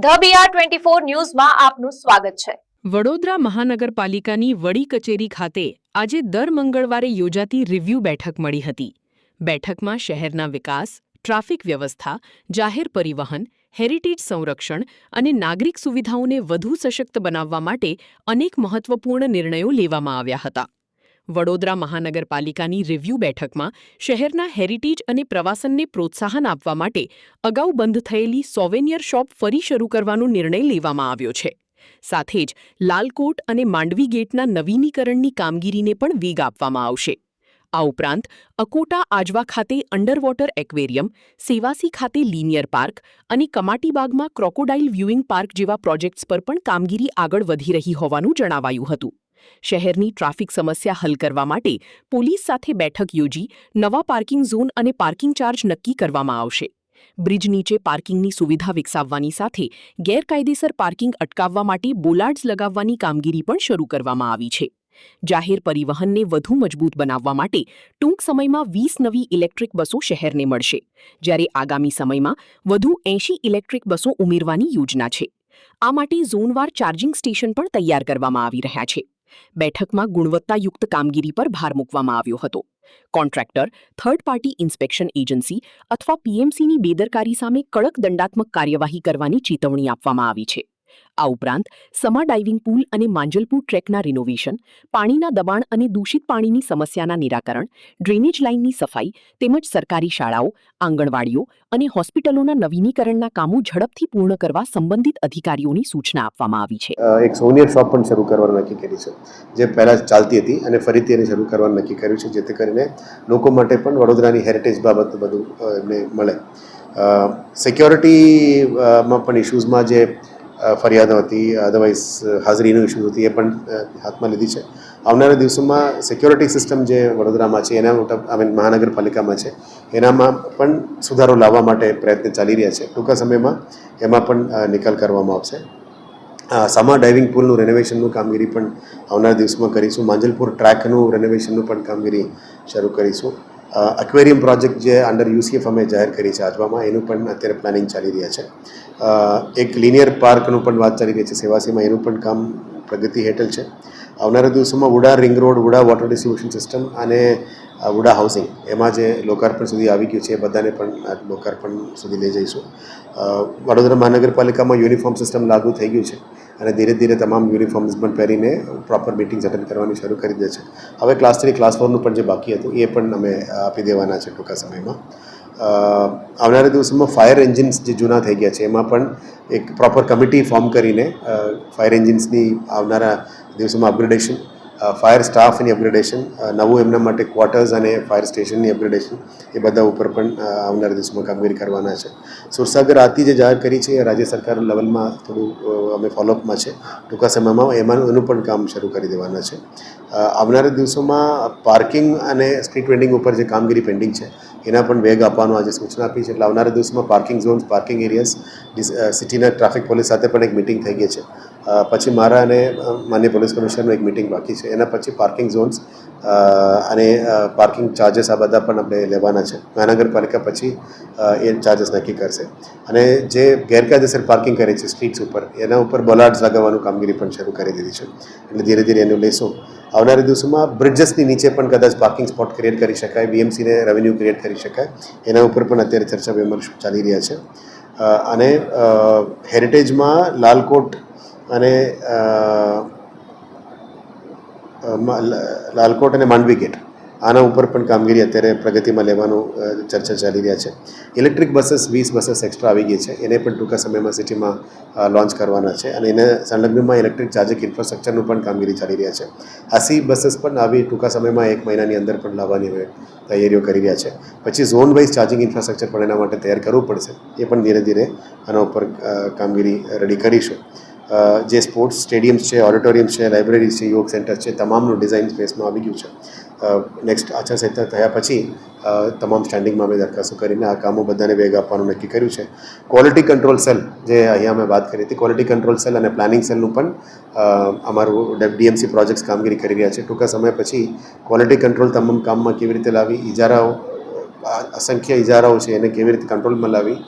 The BR24 ન્યૂઝમાં આપનું સ્વાગત છે। વડોદરા મહાનગરપાલિકાની વડી કચેરી ખાતે આજે દર મંગળવારે યોજાતી રિવ્યૂ બેઠક મળી હતી। બેઠકમાં શહેરના વિકાસ, ટ્રાફિક વ્યવસ્થા, જાહેર પરિવહન, હેરિટેજ સંરક્ષણ અને નાગરિક સુવિધાઓને વધુ સશક્ત બનાવવા માટે અનેક મહત્વપૂર્ણ નિર્ણયો લેવામાં આવ્યા હતા। વડોદરા મહાનગરપાલિકાની રિવ્યૂ બેઠકમાં શહેરના હેરિટેજ અને પ્રવાસનને પ્રોત્સાહન આપવા માટે અગાઉ બંધ થયેલી સોવેનિયર શોપ ફરી શરૂ કરવાનો નિર્ણય લેવામાં આવ્યો છે। સાથે જ લાલકોટ અને માંડવી ગેટના નવીનીકરણની કામગીરીને પણ વેગ આપવામાં આવશે। આ ઉપરાંત અકોટા આજવા ખાતે અંડરવોટર એક્વેરિયમ, સેવાસી ખાતે લિનિયર પાર્ક અને કમાટીબાગમાં ક્રોકોડાઇલ વ્યુઇંગ પાર્ક જેવા પ્રોજેક્ટ્સ પર પણ કામગીરી આગળ વધી રહી હોવાનું જણાવાયું હતું। શહેરની ટ્રાફિક સમસ્યા હલ કરવા માટે પોલીસ સાથે બેઠક યોજી નવા પાર્કિંગ ઝોન અને પાર્કિંગ ચાર્જ નક્કી કરવામાં આવશે। બ્રિજ નીચે પાર્કિંગની સુવિધા વિકસાવવાની સાથે ગેરકાયદેસર પાર્કિંગ અટકાવવા માટે બોલાર્ડ્સ લગાવવાની કામગીરી પણ શરૂ કરવામાં આવી છે। જાહેર પરિવહનને વધુ મજબૂત બનાવવા માટે ટૂંક સમયમાં 20 નવી ઇલેક્ટ્રિક બસો શહેરને મળશે, જ્યારે આગામી સમયમાં વધુ 80 ઇલેક્ટ્રિક બસો ઉમેરવાની યોજના છે। આ માટે ઝોનવાર ચાર્જિંગ સ્ટેશન પણ તૈયાર કરવામાં આવી રહ્યા છે। બેઠકમાં ગુણવત્તાયુક્ત કામગીરી પર ભાર મૂકવામાં આવ્યો હતો। Contractor, third party inspection agency અથવા પીએમસીની બેદરકારી સામે કડક દંડાત્મક કાર્યવાહી કરવાની ચેતવણી આપવામાં આવી છે। આ ઉપરાંત સમા ડાઇવિંગ પૂલ અને માંજલપુર ટ્રેકના રિનોવેશન, પાણીના દબાણ અને દૂષિત પાણીની સમસ્યાના નિરાકરણ, ડ્રેનેજ લાઇનની સફાઈ તેમજ સરકારી શાળાઓ, આંગણવાડીઓ અને હોસ્પિટલોના નવીનીકરણના કામો ઝડપથી પૂર્ણ કરવા સંબંધિત અધિકારીઓની સૂચના આપવામાં આવી છે। એક સોનિયર શોપ પણ શરૂ કરવાનું નક્કી કરી છે, જે પહેલાં ચાલતી હતી અને ફરીથી એને શરૂ કરવાનું નક્કી કર્યું છે, જેથી કરીને લોકો માટે પણ વડોદરાની હેરિટેજ બાબત બધું એમને મળે। સિક્યોરિટીમાં પણ ઇશ્યુઝમાં જે ફરિયાદો હતી, અધરવાઇઝ હાજરીનો ઇશ્યુ હતી, એ પણ હાથમાં લીધી છે। આવનારા દિવસોમાં સિક્યોરિટી સિસ્ટમ જે વડોદરામાં છે, એના મહાનગરપાલિકામાં છે, એનામાં પણ સુધારો લાવવા માટે પ્રયત્ન ચાલી રહ્યા છે। ટૂંકા સમયમાં એમાં પણ નિકાલ કરવામાં આવશે। સમા ડાઇવિંગ પૂલનું રેનોવેશનનું કામગીરી પણ આવનારા દિવસમાં કરીશું। માંજલપુર ટ્રેકનું રેનોવેશનનું પણ કામગીરી શરૂ કરીશું। એક્વેરિયમ પ્રોજેક્ટ જે અંડર યુસીએફ અમે જાહેર કરી છે આજવામાં, એનું પણ અત્યારે પ્લાનિંગ ચાલી રહ્યા છે। એક લિનિયર પાર્કનું પણ વાત ચાલી રહી છે સેવાસીમાં, એનું પણ કામ પ્રગતિ હેઠળ છે। આવનારા દિવસોમાં VUDA ring road, VUDA water distribution system અને વુડા હાઉસિંગ, એમાં જે લોકાર્પણ સુધી આવી ગયું છે, એ બધાને પણ લોકાર્પણ સુધી લઈ જઈશું। વડોદરા મહાનગરપાલિકામાં યુનિફોર્મ સિસ્ટમ લાગુ થઈ ગયું છે અને ધીરે ધીરે તમામ યુનિફોર્મ્સ પણ પહેરીને પ્રોપર મિટિંગ્સ અટેન્ડ કરવાની શરૂ કરી દે છે। હવે ક્લાસ 3, ક્લાસ 4નું પણ જે બાકી હતું એ પણ અમે આપી દેવાના છે ટૂંકા સમયમાં। આવનારા દિવસોમાં ફાયર એન્જિન્સ જે જૂના થઈ ગયા છે, એમાં પણ એક પ્રોપર કમિટી ફોર્મ કરીને ફાયર એન્જિન્સની આવનારા દિવસોમાં અપગ્રેડેશન, ફાયર સ્ટાફની અપગ્રેડેશન, નવું એમના માટે ક્વાર્ટર્સ અને ફાયર સ્ટેશનની અપગ્રેડેશન, એ બધા ઉપર પણ આવનારા દિવસોમાં કામગીરી કરવાના છે। સુરસાગર આરતી જે જાહેર કરી છે, એ રાજ્ય સરકાર લેવલમાં થોડું અમે ફોલોઅપમાં છે। ટૂંકા સમયમાં એનું પણ કામ શરૂ કરી દેવાના છે। આવનારા દિવસોમાં પાર્કિંગ અને સ્ટ્રીટ વેન્ડિંગ ઉપર જે કામગીરી પેન્ડિંગ છે, એના પણ વેગ આપવાનો આજે સૂચના આપી છે। એટલે આવનારા દિવસોમાં પાર્કિંગ ઝોન્સ, પાર્કિંગ એરિયાઝ, સિટીના ટ્રાફિક પોલીસ સાથે પણ એક મિટિંગ થઈ ગઈ છે। પછી મારા અને માન્ય પોલીસ કમિશનરનું એક મિટિંગ બાકી છે। એના પછી પાર્કિંગ ઝોન્સ અને પાર્કિંગ ચાર્જસ આ બધા પણ આપણે લેવાના છે। મહાનગરપાલિકા પછી એ ચાર્જસ નક્કી કરશે અને જે ગેરકાયદેસર પાર્કિંગ કરે છે સ્ટ્રીટ્સ ઉપર, એના ઉપર બોલાર્ડ્સ લગાવવાનું કામગીરી પણ શરૂ કરી દીધી છે। એટલે ધીરે ધીરે એનું લઈશું। આવનારા દિવસોમાં બ્રિજેસની નીચે પણ કદાચ પાર્કિંગ સ્પોટ ક્રિએટ કરી શકાય, બીએમસીને રેવન્યુ ક્રિએટ કરી શકાય, એના ઉપર પણ અત્યારે ચર્ચા વિમર્શ ચાલી રહ્યા છે। અને હેરિટેજમાં લાલકોટ અને માંડવી ગેટ, આના ઉપર પણ કામગીરી અત્યારે પ્રગતિમાં લેવાનું ચર્ચા ચાલી રહ્યા છે। ઇલેક્ટ્રિક બસીસ 20 બસીસ એક્સ્ટ્રા આવી ગઈ છે, એને પણ ટૂંકા સમયમાં સિટીમાં લોન્ચ કરવાના છે અને એને સંલગ્નમાં ઇલેક્ટ્રિક ચાર્જિંગ ઇન્ફ્રાસ્ટ્રક્ચરનું પણ કામગીરી ચાલી રહ્યા છે। 80 બસીસ પણ આવી ટૂંકા સમયમાં 1 મહિનાની અંદર પણ લાવવાની હવે તૈયારીઓ કરી રહ્યા છે। પછી ઝોન વાઇઝ ચાર્જિંગ ઇન્ફ્રાસ્ટ્રક્ચર પણ એના માટે તૈયાર કરવું પડશે, એ પણ ધીરે ધીરે આના ઉપર કામગીરી રેડી કરીશું। જે સ્પોર્ટ્સ સ્ટેડિયમ્સ છે, ઓડિટોરિયમ્સ છે, લાઇબ્રેરીઝ છે, યોગ સેન્ટર છે, તમામનું ડિઝાઇન સ્પેસમાં આવી ગયું છે। નેક્સ્ટ આચારસંહિતા થયા પછી તમામ સ્ટેન્ડિંગમાં અમે દરખાસ્તો કરીને આ કામો બધાને વેગ આપવાનું નક્કી કર્યું છે। ક્વોલિટી કંટ્રોલ સેલ, જે અહીંયા અમે વાત કરી હતી, ક્વોલિટી કંટ્રોલ સેલ અને પ્લાનિંગ સેલનું પણ અમારું ડીએમસી પ્રોજેક્ટ્સ કામગીરી કરી રહ્યા છે। ટૂંકા સમય પછી ક્વોલિટી કંટ્રોલ તમામ કામમાં કેવી રીતે લાવી, અસંખ્ય ઇજારાઓ છે એને કેવી રીતે કંટ્રોલમાં લાવી,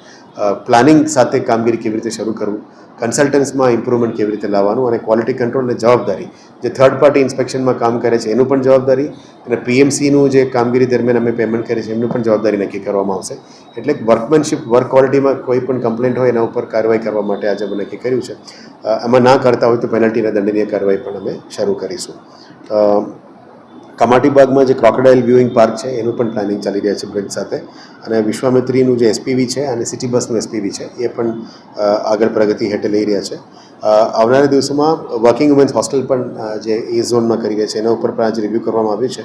પ્લાનિંગ સાથે કામગીરી કેવી રીતે શરૂ કરવું, કન્સલ્ટન્ટ્સમાં ઇમ્પ્રુવમેન્ટ કેવી રીતે લાવવાનું અને ક્વોલિટી કંટ્રોલની જવાબદારી જે થર્ડ પાર્ટી ઇન્સ્પેક્શનમાં કામ કરે છે એનું પણ જવાબદારી અને પીએમસીનું જે કામગીરી દરમિયાન અમે પેમેન્ટ કરીએ છીએ એમનું પણ જવાબદારી નક્કી કરવામાં આવશે. એટલે વર્કમેનશીપ વર્ક ક્વોલિટીમાં કોઈ પણ કમ્પ્લેન્ટ હોય એના ઉપર કાર્યવાહી કરવા માટે આજે અમે નક્કી કર્યું છે. એમાં ના કરતા હોય તો પેનલ્ટી અને દંડનીય કાર્યવાહી પણ અમે શરૂ કરીશું. કમાટીબાગમાં જે ક્રોકોડાઇલ વ્યુઇંગ પાર્ક છે એનું પણ પ્લાનિંગ ચાલી રહ્યા છે બ્રિજ સાથે, અને વિશ્વામિત્રીનું જે એસપીવી છે અને સિટી બસનું એસપીવી છે એ પણ આગળ પ્રગતિ હેઠળ લઈ રહ્યા છે. આવનારા દિવસોમાં વર્કિંગ વુમેન્સ હોસ્ટેલ પણ જે એ ઝોનમાં કરી રહ્યા છે એના ઉપર પણ આજે રિવ્યૂ કરવામાં આવ્યું છે.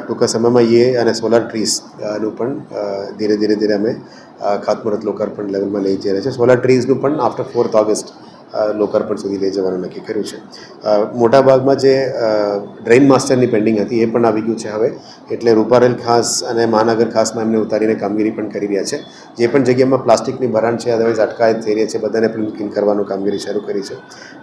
ટૂંકા સમયમાં એ અને સોલાર ટ્રીઝનું પણ ધીરે ધીરે અમે ખાતમુહૂર્ત લોકાર્પણ લેવલમાં લઈ જઈ રહ્યા છે. સોલાર ટ્રીઝનું પણ આફ્ટર 4th ઓગસ્ટ લોકાર્પણ સુધી લઈ જવાનું નક્કી કર્યું છે. મોટાભાગમાં જે ડ્રેઇન માસ્ટરની પેન્ડિંગ હતી એ પણ આવી ગયું છે હવે, એટલે રૂપારેલ ખાસ અને મહાનગર ખાસમાં એમને ઉતારીને કામગીરી પણ કરી રહ્યા છે. જે પણ જગ્યામાં પ્લાસ્ટિકની ભરાણ છે અદરવાઇઝ અટકાયત થઈ રહી છે બધાને પણ ક્લીન કરવાનું કામગીરી શરૂ કરી છે.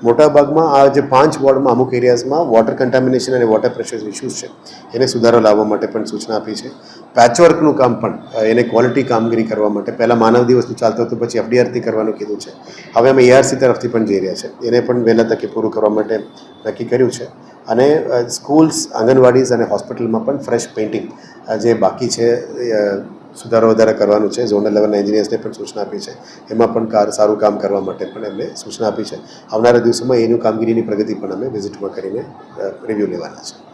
મોટાભાગમાં આ જે 5 વોર્ડમાં અમુક એરિયાઝમાં વોટર કન્ટામિનેશન અને વોટર પ્રેશર ઇસ્યુઝ છે એને સુધારો લાવવા માટે પણ સૂચના આપી છે. પેચવર્કનું કામ પણ એને ક્વોલિટી કામગીરી કરવા માટે પહેલાં માનવ દિવસનું ચાલતું હતું, પછી એફડીઆરથી કરવાનું કીધું છે. હવે અમે એઆરસી તરફથી પણ જઈ રહ્યા છે, એને પણ વહેલા તકે પૂરું કરવા માટે નક્કી કર્યું છે. અને સ્કૂલ્સ, આંગણવાડીઝ અને હોસ્પિટલમાં પણ ફ્રેશ પેઇન્ટિંગ જે બાકી છે સુધારો વધારે કરવાનું છે. ઝોનલ લેવલના એન્જિનિયર્સને પણ સૂચના આપી છે, એમાં પણ સારું કામ કરવા માટે પણ એમને સૂચના આપી છે. આવનારા દિવસોમાં એનું કામગીરીની પ્રગતિ પણ અમે વિઝિટમાં કરીને રિવ્યૂ લેવાના છે.